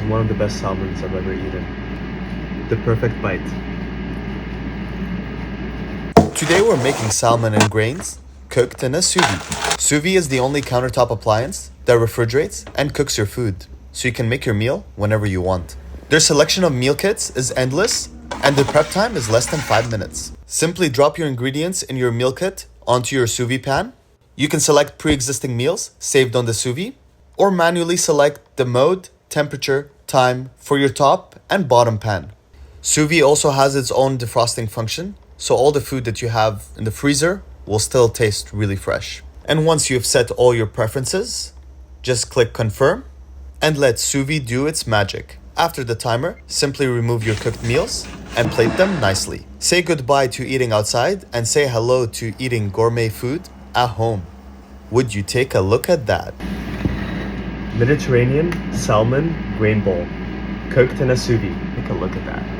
one of the best salmons I've ever eaten. The perfect bite. Today we're making salmon and grains cooked in a suvie. Suvie is the only countertop appliance that refrigerates and cooks your food, so you can make your meal whenever you want. Their selection of meal kits is endless, and the prep time is less than 5 minutes. Simply drop your ingredients in your meal kit onto your sous vide pan. You can select pre-existing meals saved on the sous vide, or manually select the mode, temperature, time for your top and bottom pan. Sous vide also has its own defrosting function, so all the food that you have in the freezer will still taste really fresh. And once you've set all your preferences, just click confirm and let sous vide do its magic. After the timer, simply remove your cooked meals and plate them nicely. Say goodbye to eating outside and say hello to eating gourmet food at home. Would you take a look at that? Mediterranean salmon grain bowl, cooked in a sous vide. Take a look at that.